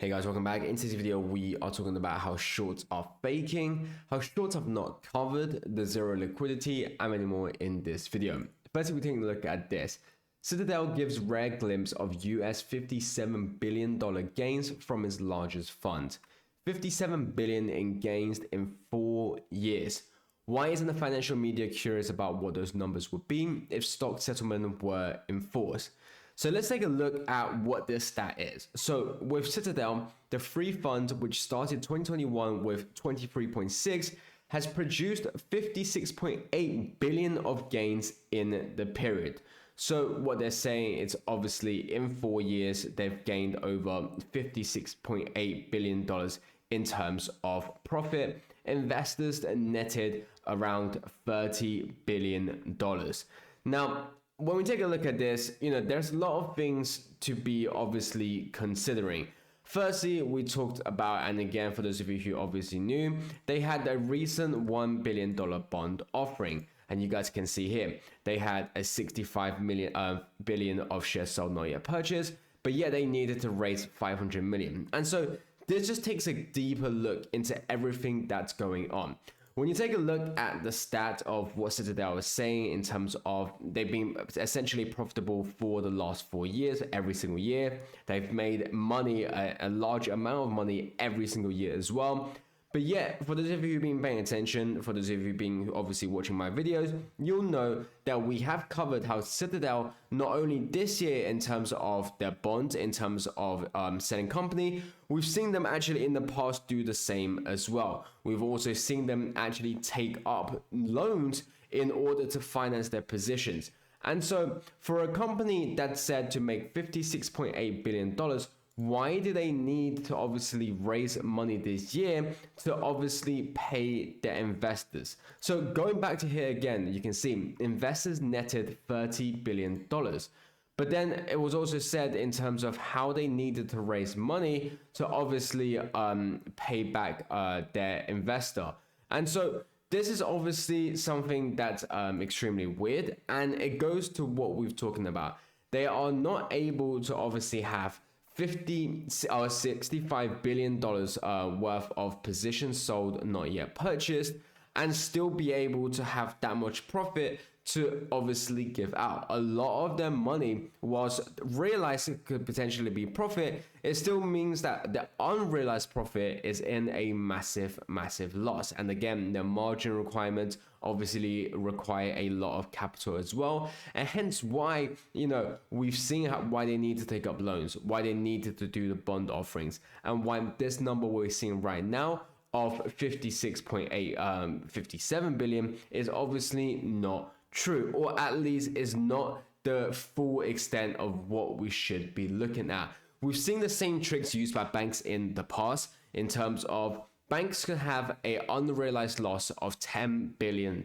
Hey guys, welcome back. In today's video, we are talking about how shorts are faking, how shorts have not covered the zero liquidity, and many more in this video. First, we're taking a look at this. Citadel gives rare glimpse of US $57 billion gains from its largest fund. $57 billion in gains in 4 years. Why isn't the financial media curious about what those numbers would be if stock settlement were enforced? So let's take a look at what this stat is. So with Citadel, the free fund, which started 2021 with 23.6, has produced 56.8 billion of gains in the period. So what they're saying is obviously in 4 years, they've gained over $56.8 billion in terms of profit. Investors netted around $30 billion. Now, when we take a look at this, there's a lot of things to be obviously considering. Firstly, we talked about, and again, for those of you who obviously knew, they had a recent $1 billion bond offering. And you guys can see here, they had a 65 billion of shares sold not yet purchased, but yet they needed to raise 500 million. And so this just takes a deeper look into everything that's going on. When you take a look at the stat of what Citadel is saying in terms of they've been essentially profitable for the last 4 years, every single year. They've made money, a large amount of money every single year as well. But yet, for those of you who've been paying attention, for those of you who've been obviously watching my videos, you'll know that we have covered how Citadel, not only this year in terms of their bond, in terms of selling company, we've seen them actually in the past do the same as well. We've also seen them actually take up loans in order to finance their positions. And so for a company that's said to make $56.8 billion, why do they need to obviously raise money this year to obviously pay their investors? So going back to here again, you can see investors netted $30 billion. But then it was also said in terms of how they needed to raise money to obviously pay back their investor. And so this is obviously something that's extremely weird. And it goes to what we've talking about. They are not able to obviously have $65 billion worth of positions sold, not yet purchased, and still be able to have that much profit to obviously give out. A lot of their money was realized it could potentially be profit. It still means that the unrealized profit is in a massive loss. And again, the margin requirements obviously require a lot of capital as well. And hence why, we've seen why they need to take up loans, why they needed to do the bond offerings, and why this number we're seeing right now of 57 billion is obviously not true, or at least is not the full extent of what we should be looking at. We've seen the same tricks used by banks in the past in terms of banks can have a unrealized loss of $10 billion.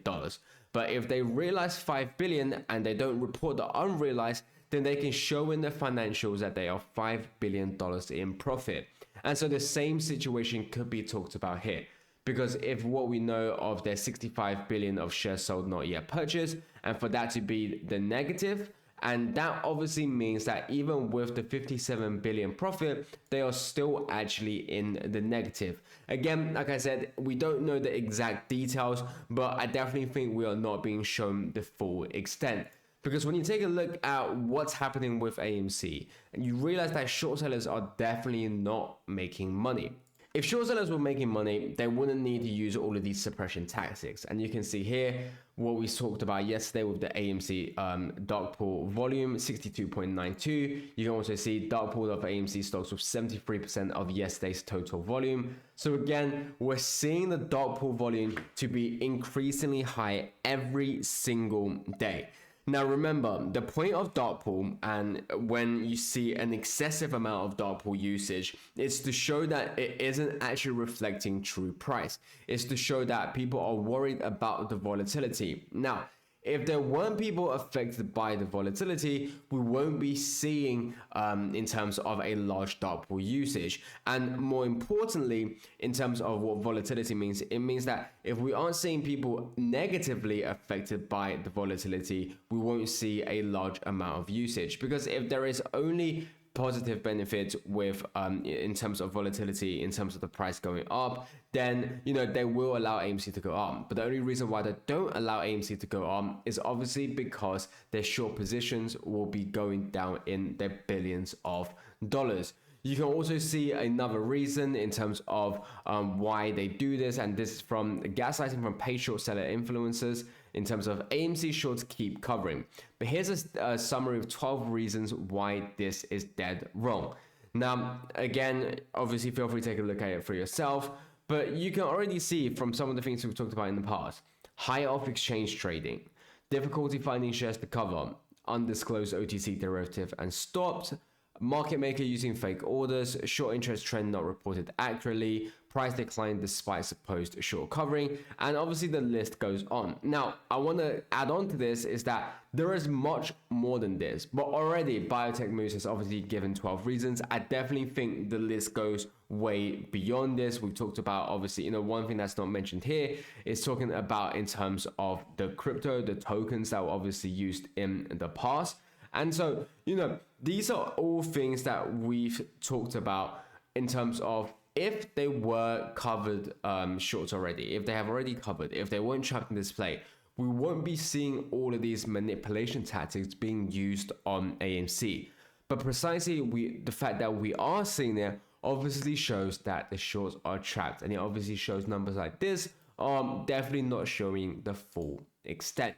But if they realize 5 billion and they don't report the unrealized, then they can show in their financials that they are $5 billion in profit. And so the same situation could be talked about here. Because if what we know of their 65 billion of shares sold not yet purchased, and for that to be the negative, and that obviously means that even with the 57 billion profit, they are still actually in the negative. Again, like I said, we don't know the exact details, but I definitely think we are not being shown the full extent. Because when you take a look at what's happening with AMC, you realize that short sellers are definitely not making money. If short sellers were making money, they wouldn't need to use all of these suppression tactics. And you can see here what we talked about yesterday with the AMC dark pool volume, 62.92. You can also see dark pool of AMC stocks with 73% of yesterday's total volume. So again, we're seeing the dark pool volume to be increasingly high every single day. Now remember, the point of dark pool, and when you see an excessive amount of dark pool usage, is to show that it isn't actually reflecting true price. It's to show that people are worried about the volatility. Now, if there weren't people affected by the volatility, we won't be seeing in terms of a large dark pool usage. And more importantly, in terms of what volatility means, it means that if we aren't seeing people negatively affected by the volatility, we won't see a large amount of usage. Because if there is only positive benefits with in terms of volatility, in terms of the price going up, then they will allow AMC to go up. But the only reason why they don't allow AMC to go up is obviously because their short positions will be going down in their billions of dollars. You can also see another reason in terms of why they do this, and this is from gaslighting from paid short seller influencers in terms of AMC shorts keep covering. But here's a summary of 12 reasons why this is dead wrong. Now, again, obviously feel free to take a look at it for yourself, but you can already see from some of the things we've talked about in the past: high off-exchange trading, difficulty finding shares to cover, undisclosed OTC derivative and stopped, market maker using fake orders, short interest trend not reported accurately, price decline despite supposed short covering, and obviously the list goes on. Now, I want to add on to this is that there is much more than this, but already Biotech Moves has obviously given 12 reasons. I definitely think the list goes way beyond this. We've talked about, obviously, one thing that's not mentioned here is talking about in terms of the crypto, the tokens that were obviously used in the past. And so, these are all things that we've talked about in terms of if they were covered shorts already, if they have already covered, if they weren't trapped in this play, we won't be seeing all of these manipulation tactics being used on AMC. But precisely the fact that we are seeing it obviously shows that the shorts are trapped. And it obviously shows numbers like this are definitely not showing the full extent.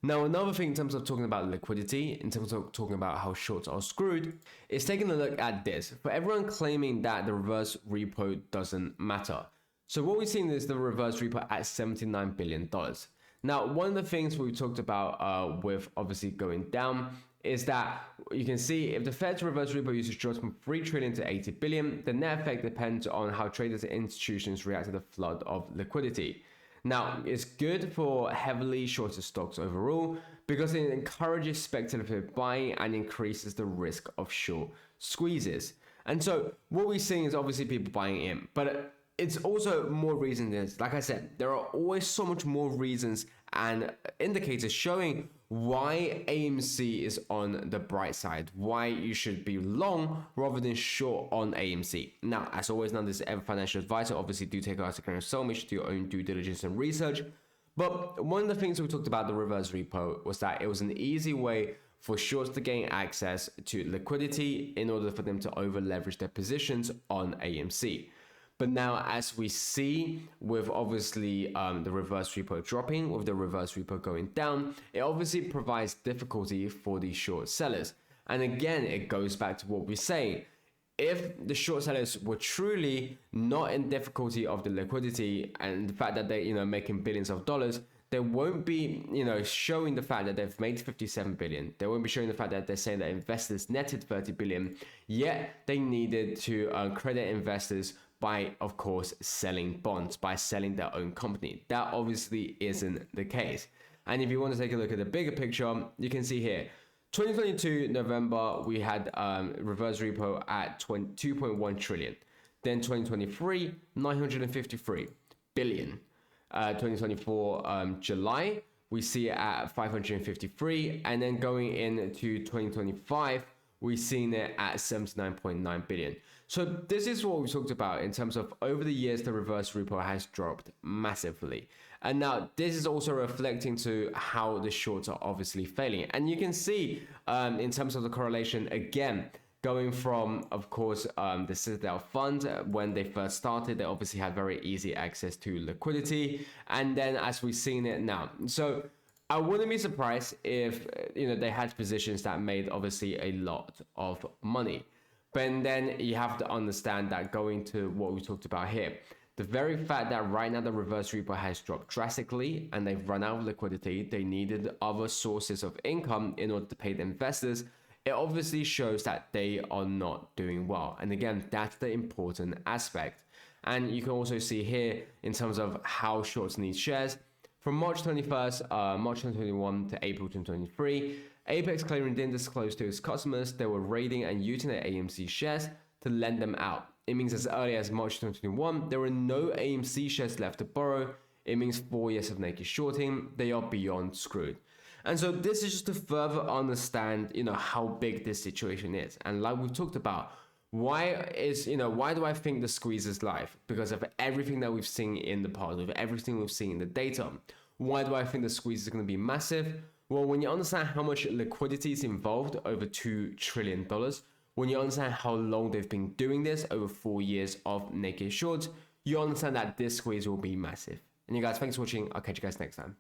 Now, another thing in terms of talking about liquidity, in terms of talking about how shorts are screwed, is taking a look at this. For everyone claiming that the reverse repo doesn't matter. So what we're seeing is the reverse repo at $79 billion. Now, one of the things we talked about with obviously going down is that you can see if the Fed's reverse repo usage drops from 3 trillion to 80 billion, the net effect depends on how traders and institutions react to the flood of liquidity. Now, it's good for heavily shorted stocks overall because it encourages speculative buying and increases the risk of short squeezes. And so what we're seeing is obviously people buying in, but it's also more reasons. Like I said, there are always so much more reasons and indicators showing why AMC is on the bright side, why you should be long rather than short on AMC. Now, as always, none of this is ever financial advice, so obviously do take out a so much to your own due diligence and research. But one of the things we talked about the reverse repo was that it was an easy way for shorts to gain access to liquidity in order for them to over leverage their positions on AMC. But now, as we see with obviously the reverse repo dropping, with the reverse repo going down, it obviously provides difficulty for the short sellers. And again, it goes back to what we're saying. If the short sellers were truly not in difficulty of the liquidity and the fact that they're making billions of dollars, they won't be showing the fact that they've made 57 billion. They won't be showing the fact that they're saying that investors netted 30 billion, yet they needed to credit investors by, of course, selling bonds, by selling their own company. That obviously isn't the case. And if you want to take a look at the bigger picture, you can see here, 2022 November, we had reverse repo at 2.1 trillion. Then 2023, 953 billion. 2024 July, we see it at 553. And then going into 2025, we've seen it at 79.9 billion. So this is what we talked about in terms of over the years, the reverse repo has dropped massively. And now this is also reflecting to how the shorts are obviously failing. And you can see in terms of the correlation, again, going from, of course, the Citadel fund, when they first started, they obviously had very easy access to liquidity. And then as we've seen it now. So I wouldn't be surprised if they had positions that made obviously a lot of money. But then you have to understand that going to what we talked about here, the very fact that right now the reverse repo has dropped drastically and they've run out of liquidity, they needed other sources of income in order to pay the investors. It obviously shows that they are not doing well. And again, that's the important aspect. And you can also see here in terms of how shorts need shares. From March 21st, March 2021 to April 2023, Apex Clearing didn't disclose to its customers they were raiding and using their AMC shares to lend them out. It means as early as March 2021, there were no AMC shares left to borrow. It means 4 years of naked shorting. They are beyond screwed. And so this is just to further understand, how big this situation is. And like we've talked about, why do I think the squeeze is live? Because of everything that we've seen in the past, of everything we've seen in the data. Why do I think the squeeze is going to be massive? Well, when you understand how much liquidity is involved, over $2 trillion, when you understand how long they've been doing this, over 4 years of naked shorts, you understand that this squeeze will be massive. And you guys, thanks for watching. I'll catch you guys next time.